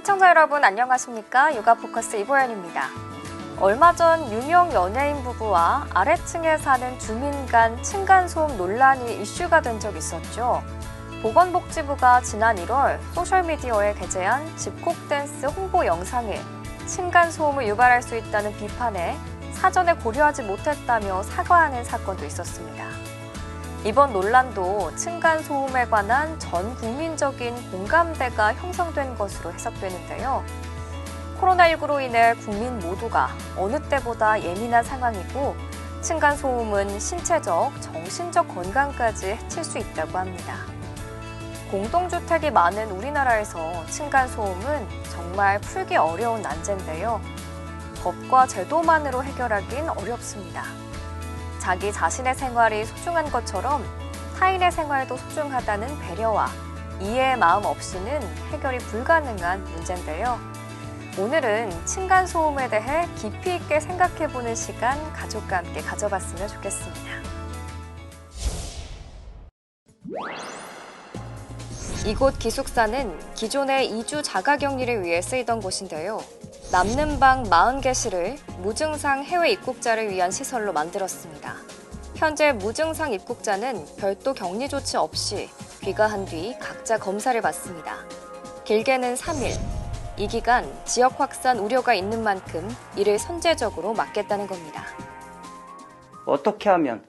시청자 여러분 안녕하십니까? 육아포커스 이보연입니다. 얼마 전 유명 연예인 부부와 아래층에 사는 주민 간 층간소음 논란이 이슈가 된 적이 있었죠. 보건복지부가 지난 1월 소셜미디어에 게재한 집콕댄스 홍보 영상에 층간소음을 유발할 수 있다는 비판에 사전에 고려하지 못했다며 사과하는 사건도 있었습니다. 이번 논란도 층간소음에 관한 전 국민적인 공감대가 형성된 것으로 해석되는데요. 코로나19로 인해 국민 모두가 어느 때보다 예민한 상황이고 층간소음은 신체적, 정신적 건강까지 해칠 수 있다고 합니다. 공동주택이 많은 우리나라에서 층간소음은 정말 풀기 어려운 난제인데요. 법과 제도만으로 해결하긴 어렵습니다. 자기 자신의 생활이 소중한 것처럼 타인의 생활도 소중하다는 배려와 이해의 마음 없이는 해결이 불가능한 문제인데요. 오늘은 층간소음에 대해 깊이 있게 생각해보는 시간 가족과 함께 가져봤으면 좋겠습니다. 이곳 기숙사는 기존의 이주 자가격리를 위해 쓰이던 곳인데요. 남는 방 40개실을 무증상 해외 입국자를 위한 시설로 만들었습니다. 현재 무증상 입국자는 별도 격리 조치 없이 귀가한 뒤 각자 검사를 받습니다. 길게는 3일. 이 기간 지역 확산 우려가 있는 만큼 이를 선제적으로 막겠다는 겁니다. 어떻게 하면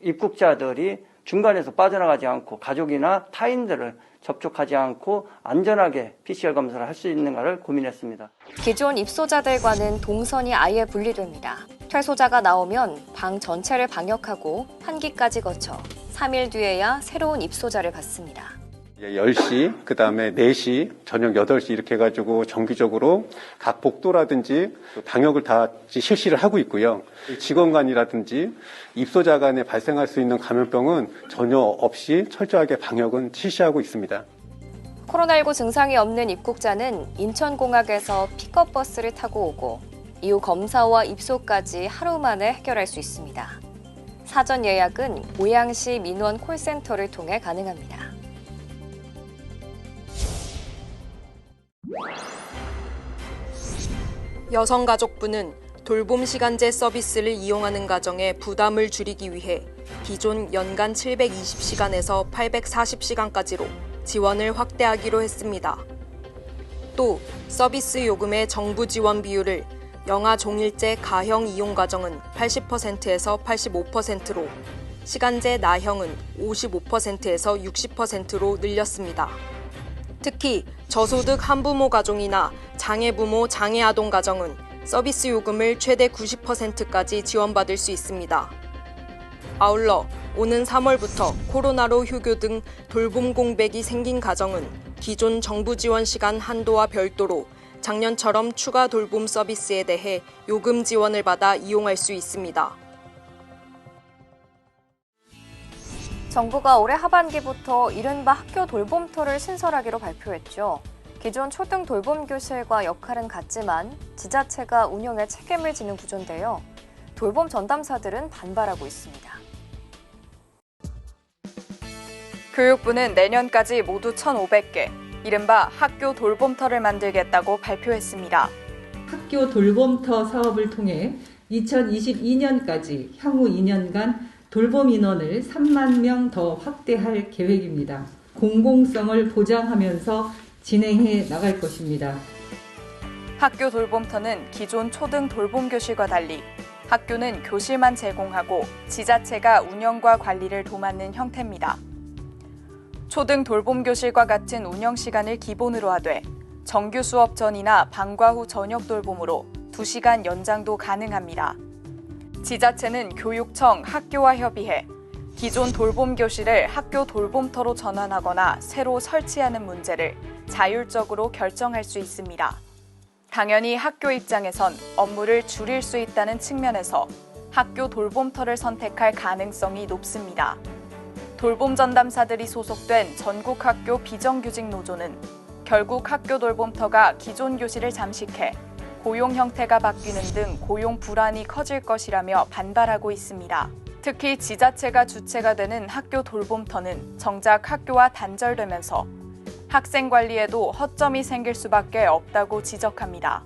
입국자들이 중간에서 빠져나가지 않고 가족이나 타인들을 접촉하지 않고 안전하게 PCR 검사를 할 수 있는가를 고민했습니다. 기존 입소자들과는 동선이 아예 분리됩니다. 퇴소자가 나오면 방 전체를 방역하고 환기까지 거쳐 3일 뒤에야 새로운 입소자를 받습니다. 10시, 그 다음에 4시, 저녁 8시 이렇게 해가지고 정기적으로 각 복도라든지 방역을 다 실시를 하고 있고요. 직원 간이라든지 입소자 간에 발생할 수 있는 감염병은 전혀 없이 철저하게 방역은 실시하고 있습니다. 코로나19 증상이 없는 입국자는 인천공항에서 픽업버스를 타고 오고 이후 검사와 입소까지 하루 만에 해결할 수 있습니다. 사전 예약은 고양시 민원 콜센터를 통해 가능합니다. 여성가족부는 돌봄 시간제 서비스를 이용하는 가정의 부담을 줄이기 위해 기존 연간 720시간에서 840시간까지로 지원을 확대하기로 했습니다. 또 서비스 요금의 정부 지원 비율을 영아 종일제 가형 이용 가정은 80%에서 85%로 시간제 나형은 55%에서 60%로 늘렸습니다. 특히 저소득 한부모 가정이나 장애부모 장애아동 가정은 서비스 요금을 최대 90%까지 지원받을 수 있습니다. 아울러 오는 3월부터 코로나로 휴교 등 돌봄 공백이 생긴 가정은 기존 정부 지원 시간 한도와 별도로 작년처럼 추가 돌봄 서비스에 대해 요금 지원을 받아 이용할 수 있습니다. 정부가 올해 하반기부터 이른바 학교 돌봄터를 신설하기로 발표했죠. 기존 초등 돌봄교실과 역할은 같지만 지자체가 운영에 책임을 지는 구조인데요. 돌봄 전담사들은 반발하고 있습니다. 교육부는 내년까지 모두 1,500개, 이른바 학교 돌봄터를 만들겠다고 발표했습니다. 학교 돌봄터 사업을 통해 2022년까지 향후 2년간 돌봄 인원을 3만 명 더 확대할 계획입니다. 공공성을 보장하면서 진행해 나갈 것입니다. 학교 돌봄터는 기존 초등 돌봄교실과 달리 학교는 교실만 제공하고 지자체가 운영과 관리를 도맡는 형태입니다. 초등 돌봄교실과 같은 운영 시간을 기본으로 하되 정규 수업 전이나 방과 후 저녁 돌봄으로 2시간 연장도 가능합니다. 지자체는 교육청, 학교와 협의해 기존 돌봄교실을 학교 돌봄터로 전환하거나 새로 설치하는 문제를 자율적으로 결정할 수 있습니다. 당연히 학교 입장에선 업무를 줄일 수 있다는 측면에서 학교 돌봄터를 선택할 가능성이 높습니다. 돌봄 전담사들이 소속된 전국학교 비정규직 노조는 결국 학교 돌봄터가 기존 교실을 잠식해 고용 형태가 바뀌는 등 고용 불안이 커질 것이라며 반발하고 있습니다. 특히 지자체가 주체가 되는 학교 돌봄터는 정작 학교와 단절되면서 학생 관리에도 허점이 생길 수밖에 없다고 지적합니다.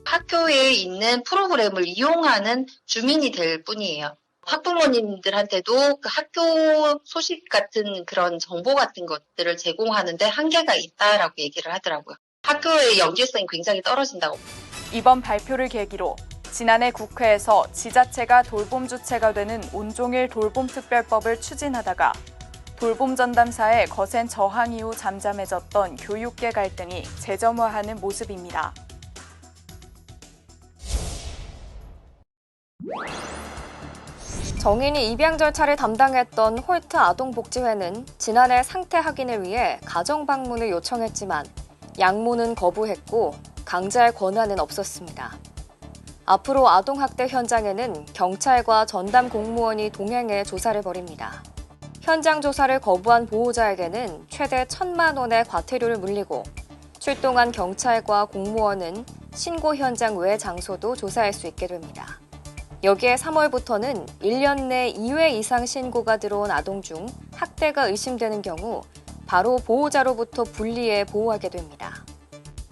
학교에 있는 프로그램을 이용하는 주민이 될 뿐이에요. 학부모님들한테도 그 학교 소식 같은 그런 정보 같은 것들을 제공하는데 한계가 있다라고 얘기를 하더라고요. 학교의 연계성이 굉장히 떨어진다고. 이번 발표를 계기로 지난해 국회에서 지자체가 돌봄 주체가 되는 온종일 돌봄특별법을 추진하다가 돌봄 전담사의 거센 저항 이후 잠잠해졌던 교육계 갈등이 재점화하는 모습입니다. 정인이 입양 절차를 담당했던 홀트 아동복지회는 지난해 상태 확인을 위해 가정 방문을 요청했지만 양모는 거부했고 강제할 권한은 없었습니다. 앞으로 아동학대 현장에는 경찰과 전담 공무원이 동행해 조사를 벌입니다. 현장 조사를 거부한 보호자에게는 최대 1,000만 원의 과태료를 물리고 출동한 경찰과 공무원은 신고 현장 외 장소도 조사할 수 있게 됩니다. 여기에 3월부터는 1년 내 2회 이상 신고가 들어온 아동 중 학대가 의심되는 경우 바로 보호자로부터 분리해 보호하게 됩니다.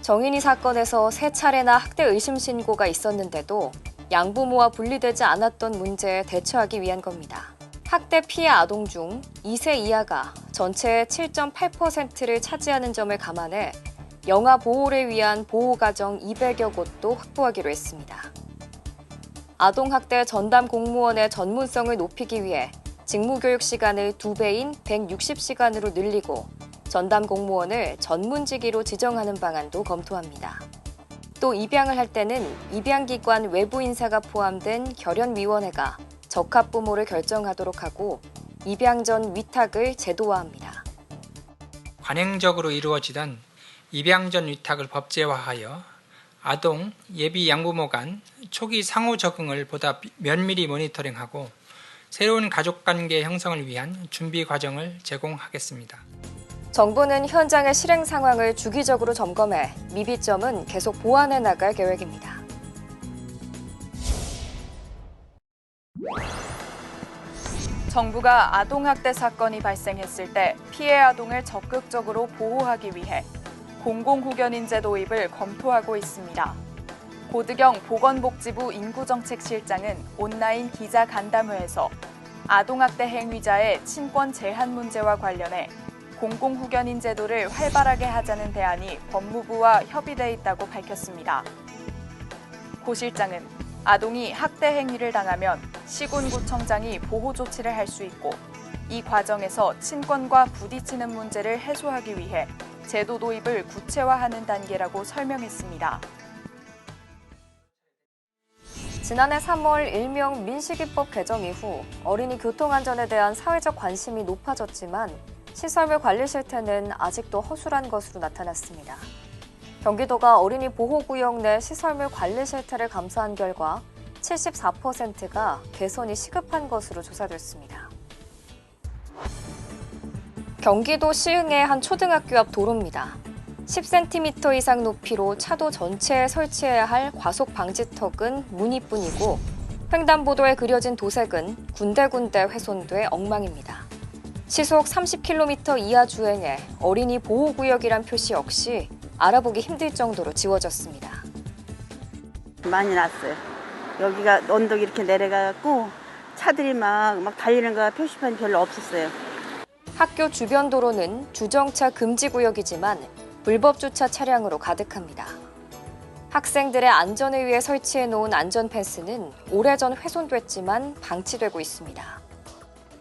정인이 사건에서 3차례나 학대 의심 신고가 있었는데도 양부모와 분리되지 않았던 문제에 대처하기 위한 겁니다. 학대 피해 아동 중 2세 이하가 전체의 7.8%를 차지하는 점을 감안해 영아 보호를 위한 보호가정 200여 곳도 확보하기로 했습니다. 아동학대 전담 공무원의 전문성을 높이기 위해 직무교육 시간을 2배인 160시간으로 늘리고 전담 공무원을 전문직위로 지정하는 방안도 검토합니다. 또 입양을 할 때는 입양기관 외부 인사가 포함된 결연위원회가 적합부모를 결정하도록 하고 입양 전 위탁을 제도화합니다. 관행적으로 이루어지던 입양 전 위탁을 법제화하여 아동, 예비 양부모 간 초기 상호 적응을 보다 면밀히 모니터링하고 새로운 가족관계 형성을 위한 준비 과정을 제공하겠습니다. 정부는 현장의 실행 상황을 주기적으로 점검해 미비점은 계속 보완해 나갈 계획입니다. 정부가 아동학대 사건이 발생했을 때 피해 아동을 적극적으로 보호하기 위해 공공후견인제 도입을 검토하고 있습니다. 고드경 보건복지부 인구정책실장은 온라인 기자간담회에서 아동학대 행위자의 친권 제한 문제와 관련해 공공후견인 제도를 활발하게 하자는 대안이 법무부와 협의돼 있다고 밝혔습니다. 고 실장은 아동이 학대 행위를 당하면 시군구청장이 보호 조치를 할 수 있고 이 과정에서 친권과 부딪히는 문제를 해소하기 위해 제도 도입을 구체화하는 단계라고 설명했습니다. 지난해 3월 일명 민식이법 개정 이후 어린이 교통안전에 대한 사회적 관심이 높아졌지만 시설물 관리 실태는 아직도 허술한 것으로 나타났습니다. 경기도가 어린이 보호구역 내 시설물 관리 실태를 감사한 결과 74%가 개선이 시급한 것으로 조사됐습니다. 경기도 시흥의 한 초등학교 앞 도로입니다. 10cm 이상 높이로 차도 전체에 설치해야 할 과속 방지턱은 무늬뿐이고 횡단보도에 그려진 도색은 군데군데 훼손돼 엉망입니다. 시속 30km 이하 주행에 어린이 보호구역이란 표시 역시 알아보기 힘들 정도로 지워졌습니다. 많이 났어요. 여기가 언덕이 이렇게 내려가고 차들이 막 달리는 거 표시판이 별로 없었어요. 학교 주변 도로는 주정차 금지 구역이지만 불법 주차 차량으로 가득합니다. 학생들의 안전을 위해 설치해 놓은 안전 펜스는 오래전 훼손됐지만 방치되고 있습니다.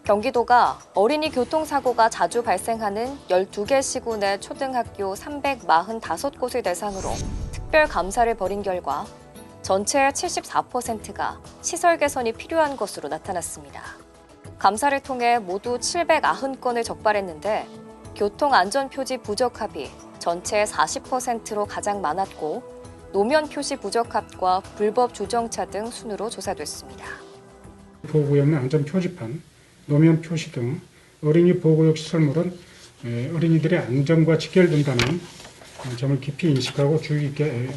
경기도가 어린이 교통사고가 자주 발생하는 12개 시군의 초등학교 345곳을 대상으로 특별 감사를 벌인 결과 전체의 74%가 시설 개선이 필요한 것으로 나타났습니다. 감사를 통해 모두 790건을 적발했는데 교통안전표지 부적합이 전체의 40%로 가장 많았고 노면 표시 부적합과 불법 주정차 등 순으로 조사됐습니다. 보호구역 내 안전 표지판, 노면 표시 등 어린이 보호구역 시설물은 어린이들의 안전과 직결된다는 점을 깊이 인식하고 주의 깊게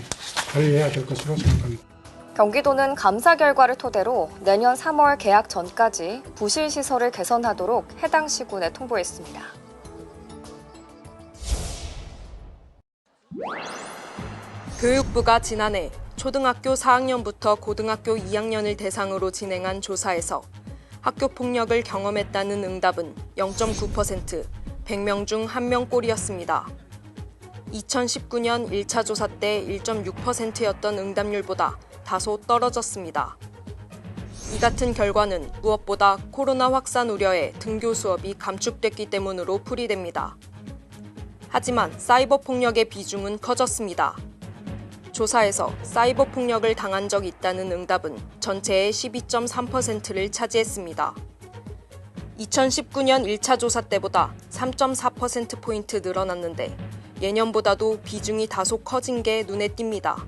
관리해야 될 것으로 생각합니다. 경기도는 감사 결과를 토대로 내년 3월 개학 전까지 부실 시설을 개선하도록 해당 시군에 통보했습니다. 교육부가 지난해 초등학교 4학년부터 고등학교 2학년을 대상으로 진행한 조사에서 학교 폭력을 경험했다는 응답은 0.9%, 100명 중 1명꼴이었습니다. 2019년 1차 조사 때 1.6%였던 응답률보다 다소 떨어졌습니다. 이 같은 결과는 무엇보다 코로나 확산 우려에 등교 수업이 감축됐기 때문으로 풀이됩니다. 하지만 사이버 폭력의 비중은 커졌습니다. 조사에서 사이버 폭력을 당한 적 있다는 응답은 전체의 12.3%를 차지했습니다. 2019년 1차 조사 때보다 3.4%포인트 늘어났는데 예년보다도 비중이 다소 커진 게 눈에 띕니다.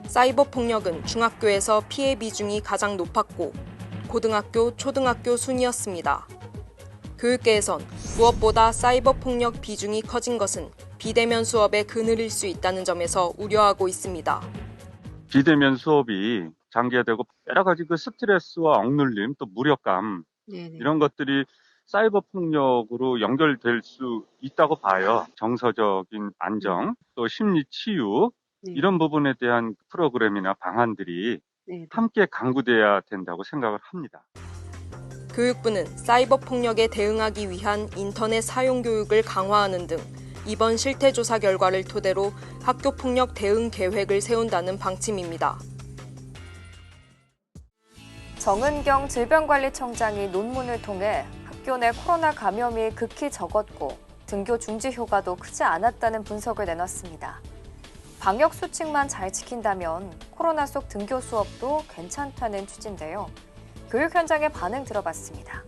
사이버 폭력은 중학교에서 피해 비중이 가장 높았고 고등학교, 초등학교 순이었습니다. 교육계에선 무엇보다 사이버 폭력 비중이 커진 것은 비대면 수업에 그늘일 수 있다는 점에서 우려하고 있습니다. 비대면 수업이 장기화되고 여러 가지 그 스트레스와 억눌림, 또 무력감 이런 것들이 사이버 폭력으로 연결될 수 있다고 봐요. 정서적인 안정, 또 심리 치유 이런 부분에 대한 프로그램이나 방안들이 함께 강구돼야 된다고 생각을 합니다. 교육부는 사이버 폭력에 대응하기 위한 인터넷 사용 교육을 강화하는 등 이번 실태조사 결과를 토대로 학교 폭력 대응 계획을 세운다는 방침입니다. 정은경 질병관리청장이 논문을 통해 학교 내 코로나 감염이 극히 적었고 등교 중지 효과도 크지 않았다는 분석을 내놨습니다. 방역 수칙만 잘 지킨다면 코로나 속 등교 수업도 괜찮다는 취지인데요. 교육 현장의 반응 들어봤습니다.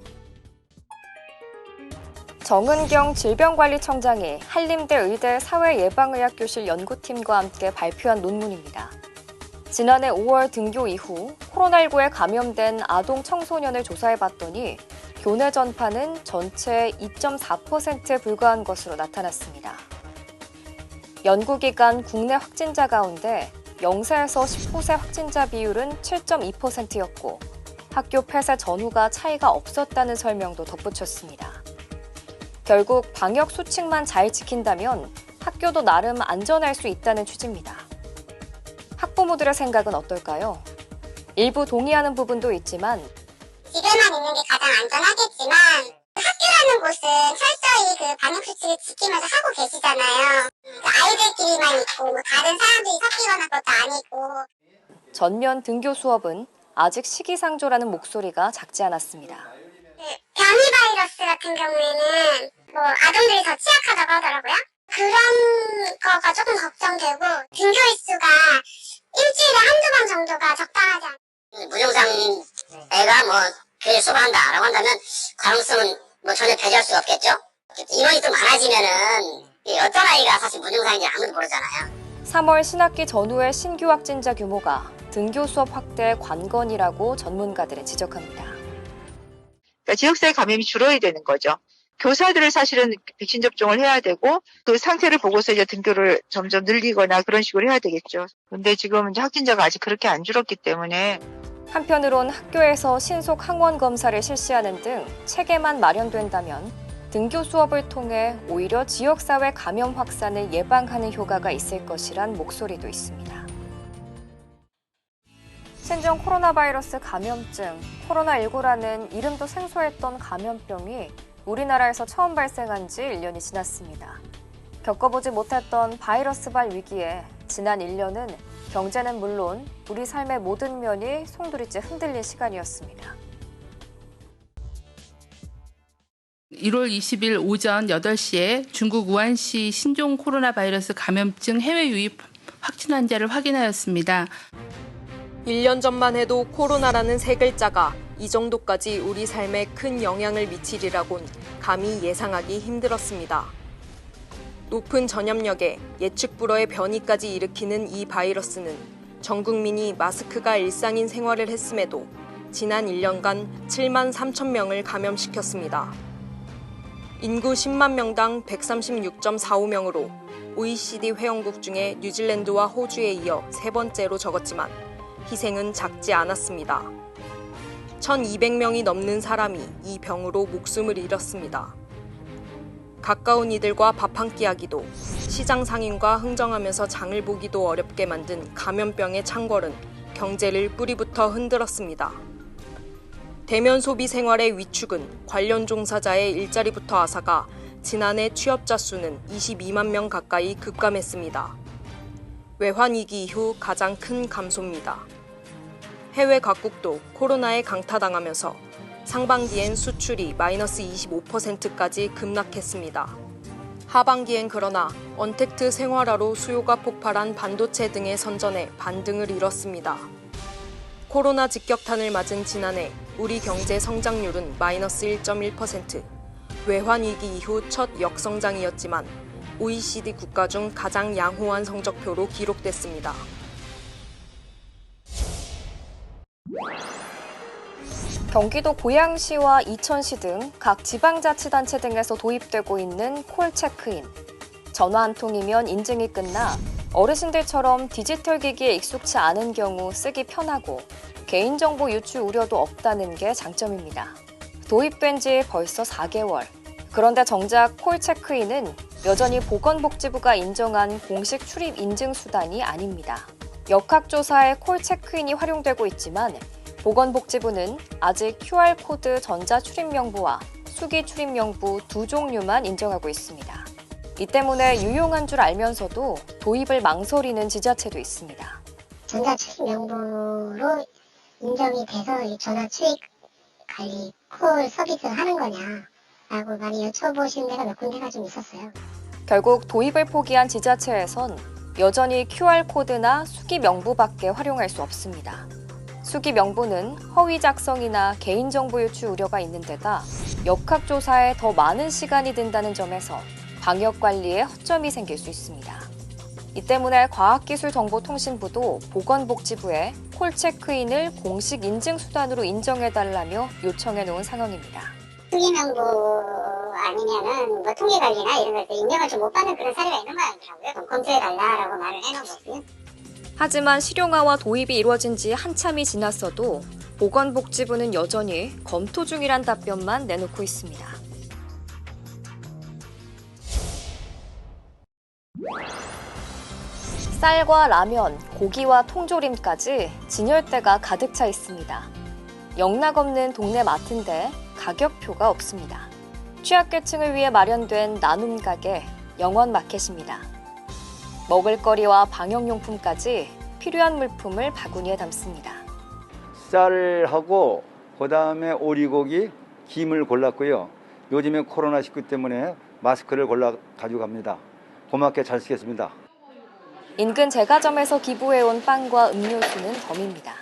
정은경 질병관리청장이 한림대 의대 사회예방의학교실 연구팀과 함께 발표한 논문입니다. 지난해 5월 등교 이후 코로나19에 감염된 아동 청소년을 조사해봤더니 교내 전파는 전체의 2.4%에 불과한 것으로 나타났습니다. 연구기간 국내 확진자 가운데 0세에서 19세 확진자 비율은 7.2%였고 학교 폐쇄 전후가 차이가 없었다는 설명도 덧붙였습니다. 결국 방역 수칙만 잘 지킨다면 학교도 나름 안전할 수 있다는 취지입니다. 학부모들의 생각은 어떨까요? 일부 동의하는 부분도 있지만 집에만 있는 게 가장 안전하겠지만 학교라는 곳은 철저히 그 방역 수칙을 지키면서 하고 계시잖아요. 아이들끼리만 있고 다른 사람들이 섞이거나 그것도 아니고. 전면 등교 수업은 아직 시기상조라는 목소리가 작지 않았습니다. 변이 바이러스 같은 경우에는 아동들이 더 취약하다고 하더라고요. 그런 거가 조금 걱정되고 등교 일수가 일주일에 한두 번 정도가 적당하지 않아요. 무증상 애가 교회 수업을 한다라고 한다면 가능성은 전혀 배제할 수가 없겠죠. 인원이 좀 많아지면은 어떤 아이가 사실 무증상인지 아무도 모르잖아요. 3월 신학기 전후의 신규 확진자 규모가 등교 수업 확대의 관건이라고 전문가들은 지적합니다. 그러니까 지역사회 감염이 줄어야 되는 거죠. 교사들을 사실은 백신 접종을 해야 되고 그 상태를 보고서 이제 등교를 점점 늘리거나 그런 식으로 해야 되겠죠. 근데 지금 이제 확진자가 아직 그렇게 안 줄었기 때문에 한편으론 학교에서 신속 항원 검사를 실시하는 등 체계만 마련된다면 등교 수업을 통해 오히려 지역사회 감염 확산을 예방하는 효과가 있을 것이란 목소리도 있습니다. 신종 코로나 바이러스 감염증, 코로나19라는 이름도 생소했던 감염병이 우리나라에서 처음 발생한 지 1년이 지났습니다. 겪어보지 못했던 바이러스발 위기에 지난 1년은 경제는 물론 우리 삶의 모든 면이 송두리째 흔들린 시간이었습니다. 1월 20일 오전 8시에 중국 우한시 신종 코로나 바이러스 감염증 해외 유입 확진 환자를 확인하였습니다. 1년 전만 해도 코로나라는 세 글자가 이 정도까지 우리 삶에 큰 영향을 미치리라곤 감히 예상하기 힘들었습니다. 높은 전염력에 예측 불허의 변이까지 일으키는 이 바이러스는 전 국민이 마스크가 일상인 생활을 했음에도 지난 1년간 7만 3천 명을 감염시켰습니다. 인구 10만 명당 136.45명으로 OECD 회원국 중에 뉴질랜드와 호주에 이어 세 번째로 적었지만 희생은 작지 않았습니다. 1,200명이 넘는 사람이 이 병으로 목숨을 잃었습니다. 가까운 이들과 밥 한 끼 하기도 시장 상인과 흥정하면서 장을 보기도 어렵게 만든 감염병의 창궐은 경제를 뿌리부터 흔들었습니다. 대면 소비 생활의 위축은 관련 종사자의 일자리부터 앗아가 지난해 취업자 수는 22만 명 가까이 급감했습니다. 외환위기 이후 가장 큰 감소입니다. 해외 각국도 코로나에 강타당하면서 상반기엔 수출이 마이너스 25%까지 급락했습니다. 하반기엔 그러나 언택트 생활화로 수요가 폭발한 반도체 등의 선전에 반등을 이뤘습니다. 코로나 직격탄을 맞은 지난해 우리 경제 성장률은 마이너스 1.1%, 외환위기 이후 첫 역성장이었지만 OECD 국가 중 가장 양호한 성적표로 기록됐습니다. 경기도 고양시와 이천시 등 각 지방자치단체 등에서 도입되고 있는 콜 체크인. 전화 한 통이면 인증이 끝나 어르신들처럼 디지털 기기에 익숙치 않은 경우 쓰기 편하고 개인정보 유출 우려도 없다는 게 장점입니다. 도입된 지 벌써 4개월. 그런데 정작 콜 체크인은 여전히 보건복지부가 인정한 공식 출입 인증 수단이 아닙니다. 역학조사에 콜 체크인이 활용되고 있지만 보건복지부는 아직 QR코드 전자출입명부와 수기출입명부 두 종류만 인정하고 있습니다. 이 때문에 유용한 줄 알면서도 도입을 망설이는 지자체도 있습니다. 전자출입명부로 인정이 돼서 이 전화출입관리 콜 서비스를 하는 거냐라고 많이 여쭤보시는 데가 몇 군데가 좀 있었어요. 결국 도입을 포기한 지자체에선 여전히 QR코드나 수기명부밖에 활용할 수 없습니다. 수기명부는 허위 작성이나 개인정보 유출 우려가 있는 데다 역학조사에 더 많은 시간이 든다는 점에서 방역관리에 허점이 생길 수 있습니다. 이 때문에 과학기술정보통신부도 보건복지부에 콜 체크인을 공식 인증 수단으로 인정해달라며 요청해 놓은 상황입니다. 수기명부 아니면은 뭐 통계관리나 이런 것들 인정을 좀 못 받는 그런 사례가 있는 거더라고요. 좀 검토해달라라고 말을 해놓거든요. 하지만 실용화와 도입이 이루어진 지 한참이 지났어도 보건복지부는 여전히 검토 중이란 답변만 내놓고 있습니다. 쌀과 라면, 고기와 통조림까지 진열대가 가득 차 있습니다. 영락 없는 동네 마트인데 가격표가 없습니다. 취약계층을 위해 마련된 나눔 가게 영원마켓입니다. 먹을거리와 방역용품까지 필요한 물품을 바구니에 담습니다. 쌀하고 그다음에 오리고기, 김을 골랐고요. 요즘에 코로나19 때문에 마스크를 골라 가져갑니다. 고맙게 잘 쓰겠습니다. 인근 제과점에서 기부해온 빵과 음료수는 덤입니다.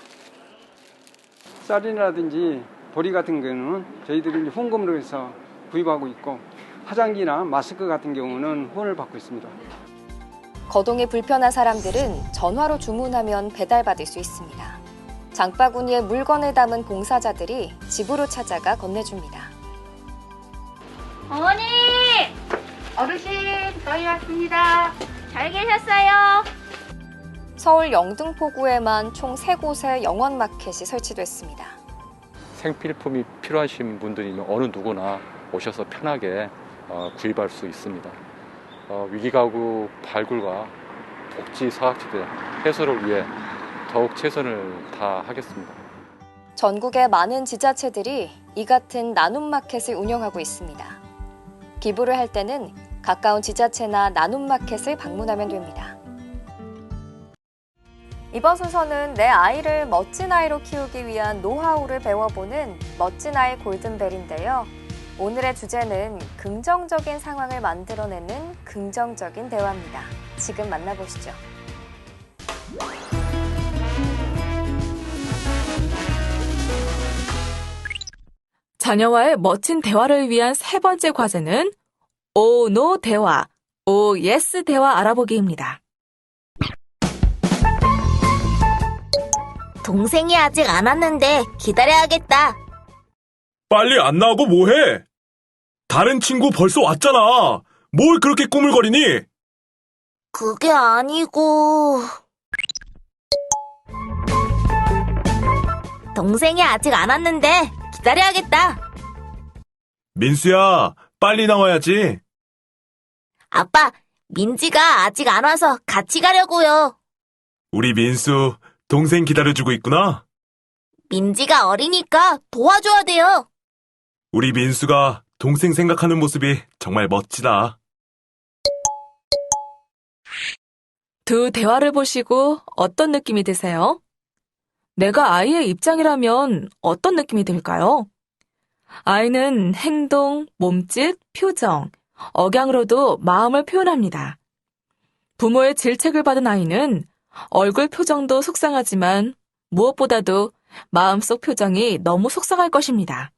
쌀이라든지 보리 같은 경우는 저희들이 후원금으로 해서 구입하고 있고 화장지나 마스크 같은 경우는 후원을 받고 있습니다. 거동이 불편한 사람들은 전화로 주문하면 배달받을 수 있습니다. 장바구니에 물건을 담은 봉사자들이 집으로 찾아가 건네줍니다. 어머니! 어르신, 저희 왔습니다. 잘 계셨어요? 서울 영등포구에만 총 3곳의 영원마켓이 설치됐습니다. 생필품이 필요하신 분들이면 어느 누구나 오셔서 편하게 구입할 수 있습니다. 위기가구 발굴과 복지 사각지대 해소를 위해 더욱 최선을 다하겠습니다. 전국의 많은 지자체들이 이 같은 나눔마켓을 운영하고 있습니다. 기부를 할 때는 가까운 지자체나 나눔마켓을 방문하면 됩니다. 이번 순서는 내 아이를 멋진 아이로 키우기 위한 노하우를 배워보는 멋진 아이 골든벨인데요. 오늘의 주제는 긍정적인 상황을 만들어내는 긍정적인 대화입니다. 지금 만나보시죠. 자녀와의 멋진 대화를 위한 세 번째 과제는 오, 노 대화, 오, 예스 대화 알아보기입니다. 동생이 아직 안 왔는데 기다려야겠다. 빨리 안 나오고 뭐해? 다른 친구 벌써 왔잖아. 뭘 그렇게 꾸물거리니? 그게 아니고... 동생이 아직 안 왔는데 기다려야겠다. 민수야, 빨리 나와야지. 아빠, 민지가 아직 안 와서 같이 가려고요. 우리 민수, 동생 기다려주고 있구나. 민지가 어리니까 도와줘야 돼요. 우리 민수가 동생 생각하는 모습이 정말 멋지다. 두 대화를 보시고 어떤 느낌이 드세요? 내가 아이의 입장이라면 어떤 느낌이 들까요? 아이는 행동, 몸짓, 표정, 억양으로도 마음을 표현합니다. 부모의 질책을 받은 아이는 얼굴 표정도 속상하지만 무엇보다도 마음속 표정이 너무 속상할 것입니다.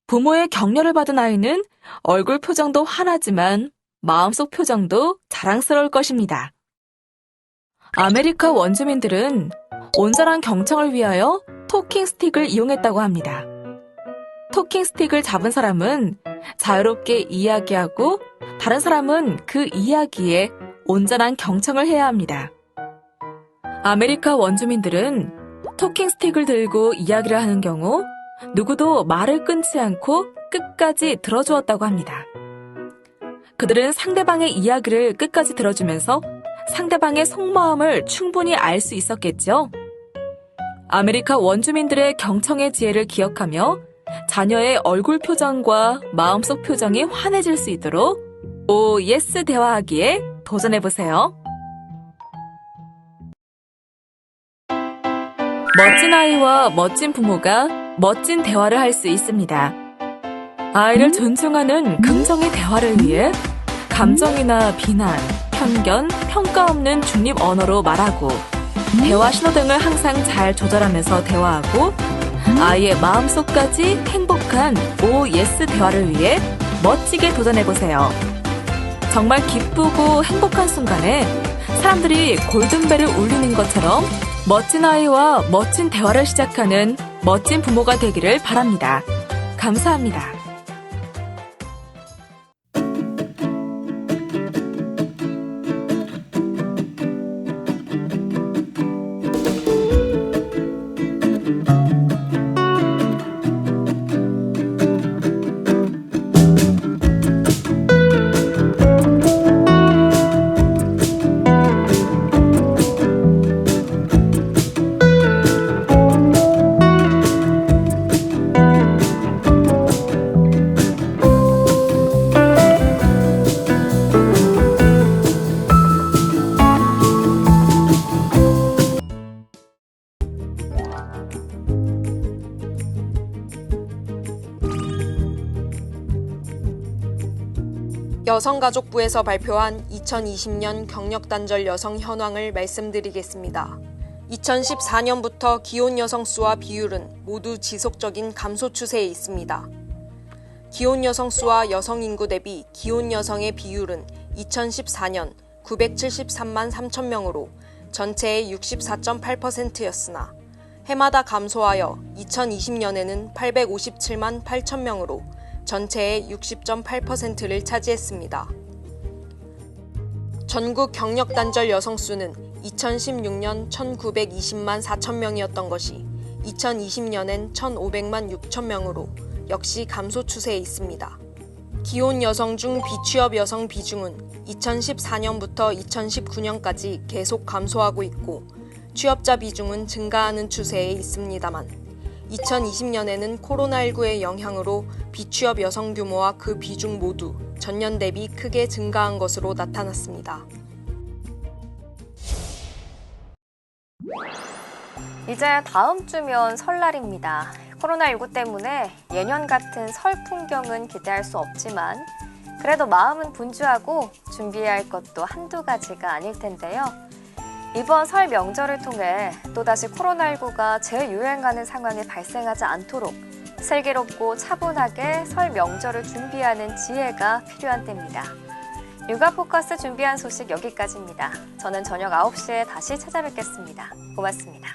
부모의 격려를 받은 아이는 얼굴 표정도 환하지만 마음속 표정도 자랑스러울 것입니다. 아메리카 원주민들은 온전한 경청을 위하여 토킹 스틱을 이용했다고 합니다. 토킹 스틱을 잡은 사람은 자유롭게 이야기하고 다른 사람은 그 이야기에 온전한 경청을 해야 합니다. 아메리카 원주민들은 토킹 스틱을 들고 이야기를 하는 경우 누구도 말을 끊지 않고 끝까지 들어주었다고 합니다. 그들은 상대방의 이야기를 끝까지 들어주면서 상대방의 속마음을 충분히 알 수 있었겠죠. 아메리카 원주민들의 경청의 지혜를 기억하며 자녀의 얼굴 표정과 마음속 표정이 환해질 수 있도록 오 예스 대화하기에 도전해보세요. 멋진 아이와 멋진 부모가 멋진 대화를 할 수 있습니다. 아이를 존중하는 긍정의 대화를 위해 감정이나 비난, 편견, 평가 없는 중립 언어로 말하고 대화 신호등을 항상 잘 조절하면서 대화하고 아이의 마음속까지 행복한 오 예스 대화를 위해 멋지게 도전해보세요. 정말 기쁘고 행복한 순간에 사람들이 골든벨을 울리는 것처럼 멋진 아이와 멋진 대화를 시작하는 멋진 부모가 되기를 바랍니다. 감사합니다. 여성가족부에서 발표한 2020년 경력단절 여성 현황을 말씀드리겠습니다. 2014년부터 기혼 여성 수와 비율은 모두 지속적인 감소 추세에 있습니다. 기혼 여성 수와 여성 인구 대비 기혼 여성의 비율은 2014년 973만 3천 명으로 전체의 64.8%였으나 해마다 감소하여 2020년에는 857만 8천 명으로 전체의 60.8%를 차지했습니다. 전국 경력단절 여성 수는 2016년 1920만 4천 명이었던 것이 2020년엔 1500만 6천 명으로 역시 감소 추세에 있습니다. 기혼 여성 중 비취업 여성 비중은 2014년부터 2019년까지 계속 감소하고 있고 취업자 비중은 증가하는 추세에 있습니다만 2020년에는 코로나19의 영향으로 비취업 여성 규모와 그 비중 모두 전년 대비 크게 증가한 것으로 나타났습니다. 이제 다음 주면 설날입니다. 코로나19 때문에 예년 같은 설 풍경은 기대할 수 없지만 그래도 마음은 분주하고 준비해야 할 것도 한두 가지가 아닐 텐데요. 이번 설 명절을 통해 또다시 코로나19가 재유행하는 상황이 발생하지 않도록 슬기롭고 차분하게 설 명절을 준비하는 지혜가 필요한 때입니다. 육아 포커스 준비한 소식 여기까지입니다. 저는 저녁 9시에 다시 찾아뵙겠습니다. 고맙습니다.